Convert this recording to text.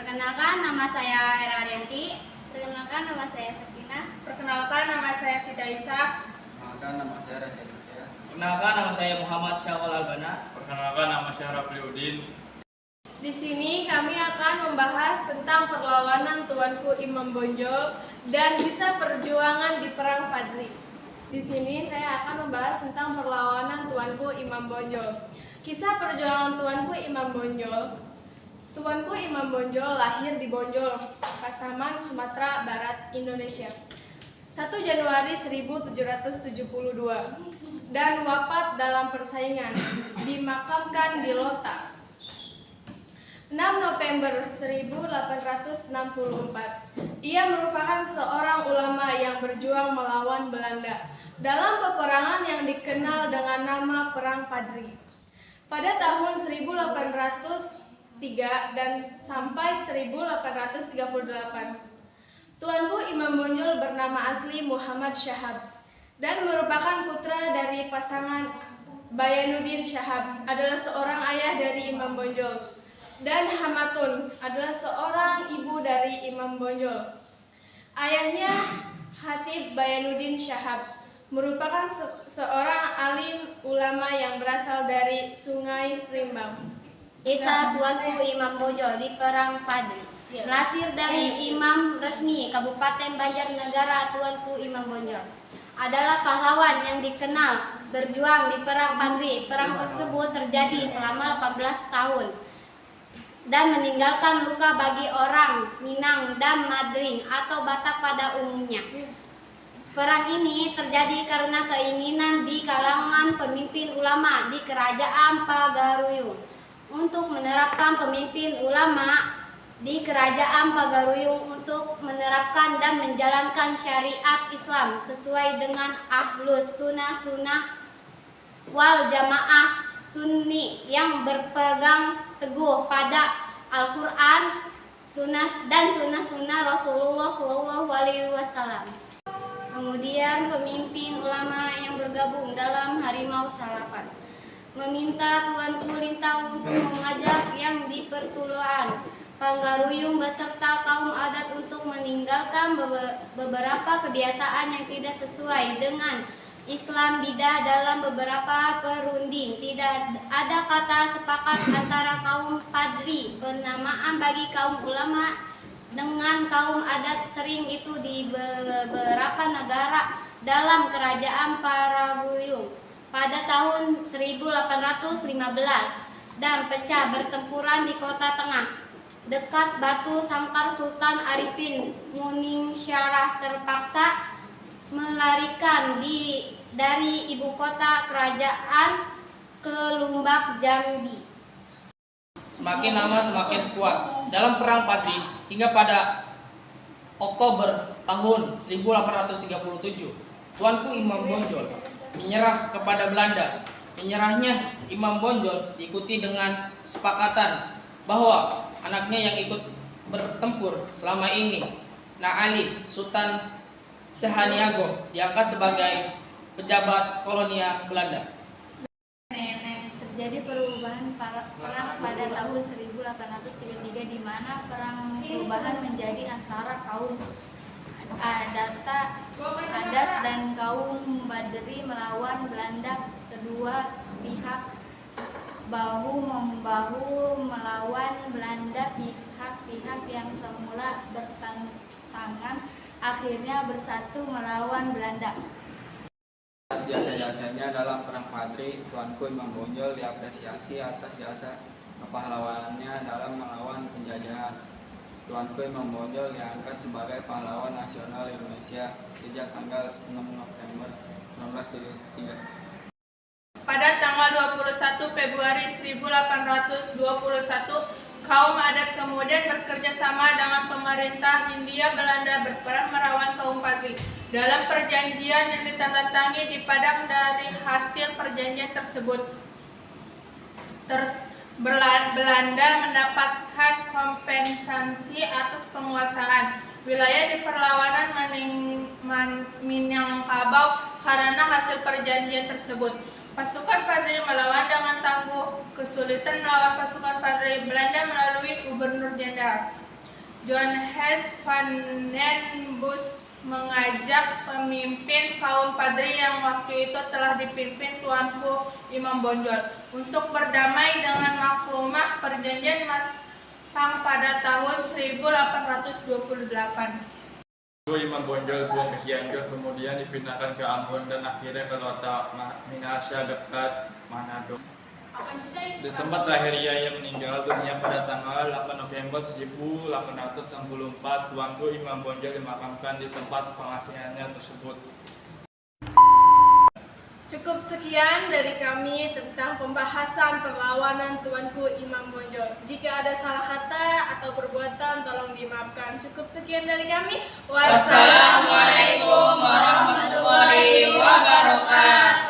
Perkenalkan, nama saya Era Arianti. Perkenalkan, nama saya Sakina. Perkenalkan, nama saya Sida Ishak. Perkenalkan, nama saya Reza Aditya. Perkenalkan, nama saya Muhammad Syawal Albana. Perkenalkan, nama saya Rafli Udin. Di sini kami akan membahas tentang perlawanan Tuanku Imam Bonjol dan kisah perjuangan di Perang Padri. Di sini saya akan membahas tentang perlawanan Tuanku Imam Bonjol. Kisah perjuangan Tuanku Imam Bonjol. Tuanku Imam Bonjol lahir di Bonjol, Pasaman, Sumatera Barat, Indonesia, 1 Januari 1772 dan wafat dalam persaingan, dimakamkan di Lota, 6 November 1864. Ia merupakan seorang ulama yang berjuang melawan Belanda dalam peperangan yang dikenal dengan nama Perang Padri. Pada tahun 1803 dan sampai 1838, Tuanku Imam Bonjol bernama asli Muhammad Syahab dan merupakan putra dari pasangan Bayanuddin Syahab, adalah seorang ayah dari Imam Bonjol, dan Hamatun adalah seorang ibu dari Imam Bonjol. Ayahnya Khatib Bayanuddin Syahab merupakan seorang alim ulama yang berasal dari Sungai Rimbang. Kisah Tuanku Imam Bonjol di Perang Padri. Melansir dari Imam Resmi Kabupaten Banjarnegara, Tuanku Imam Bonjol adalah pahlawan yang dikenal berjuang di Perang Padri. Perang tersebut terjadi selama 18 tahun dan meninggalkan luka bagi orang Minang dan Madling atau Batak pada umumnya. Perang ini terjadi karena keinginan di kalangan pemimpin ulama di Kerajaan Pagaruyung untuk menerapkan pemimpin ulama di Kerajaan Pagaruyung untuk menerapkan dan menjalankan syariat Islam sesuai dengan Ahlus Sunnah wal Jamaah Sunni yang berpegang teguh pada Al-Quran dan sunnah Rasulullah SAW. Kemudian pemimpin ulama yang bergabung dalam Harimau Salapan meminta Tuanku Lintang untuk mengajak yang di Pertuloan Pagaruyung beserta kaum adat untuk meninggalkan beberapa kebiasaan yang tidak sesuai dengan Islam bidah dalam beberapa perunding. Tidak ada kata sepakat antara kaum Padri. Penamaan bagi kaum ulama dengan kaum adat sering itu di beberapa negara dalam Kerajaan Pagaruyung pada tahun 1815 dan pecah bertempuran di Kota Tengah dekat Batu Sangkar. Sultan Arifin Muningsyarah terpaksa melarikan dari ibu kota kerajaan ke Lumbak, Jambi. Semakin lama semakin kuat dalam Perang Padri hingga pada Oktober tahun 1837, Tuanku Imam Bonjol menyerah kepada Belanda. Menyerahnya Imam Bonjol diikuti dengan kesepakatan bahwa anaknya yang ikut bertempur selama ini, Naali Sultan Cahaniago, diangkat sebagai pejabat kolonial Belanda. Terjadi perubahan perang pada tahun 1833 di mana perang perubahan menjadi antara kaum adat dan kaum Badri melawan Belanda. Kedua pihak bahu-membahu melawan Belanda. Pihak-pihak yang semula bertentangan akhirnya bersatu melawan Belanda. Atas jasa-jasanya dalam Perang Padri, Tuanku Imam Bonjol diapresiasi atas jasa kepahlawanannya dalam melawan penjajahan. Tuanku Imam Bonjol diangkat sebagai pahlawan nasional Indonesia sejak tanggal 6 November 1973. Pada tanggal 21 Februari 1821, kaum adat kemudian bekerja sama dengan pemerintah Hindia Belanda berperang melawan kaum Padri. Dalam perjanjian yang ditandatangani di Padang, dari hasil perjanjian tersebut, Belanda mendapatkan kompensasi atas penguasaan wilayah di perlawanan Minangkabau karena hasil perjanjian tersebut. Pasukan Padri melawan dengan tangguh. Kesulitan melawan pasukan Padri Belanda melalui Gubernur Jenderal Johannes van den Bos mengajak pemimpin kaum Padri yang waktu itu telah dipimpin Tuanku Imam Bonjol untuk berdamai dengan maklumah perjanjian Maspang pada tahun 1828. Imam Bonjol buang ke Cianjur, kemudian dipindahkan ke Ambon dan akhirnya ke Kota Minahasa dekat Manado. Di tempat terakhir ia meninggal dunia pada tanggal 8 November 1864, Tuanku Imam Bonjol dimakamkan di tempat pengasihannya tersebut. Cukup sekian dari kami tentang pembahasan perlawanan Tuanku Imam Bonjol. Jika ada salah kata atau perbuatan tolong dimaafkan. Cukup sekian dari kami. Wassalamualaikum.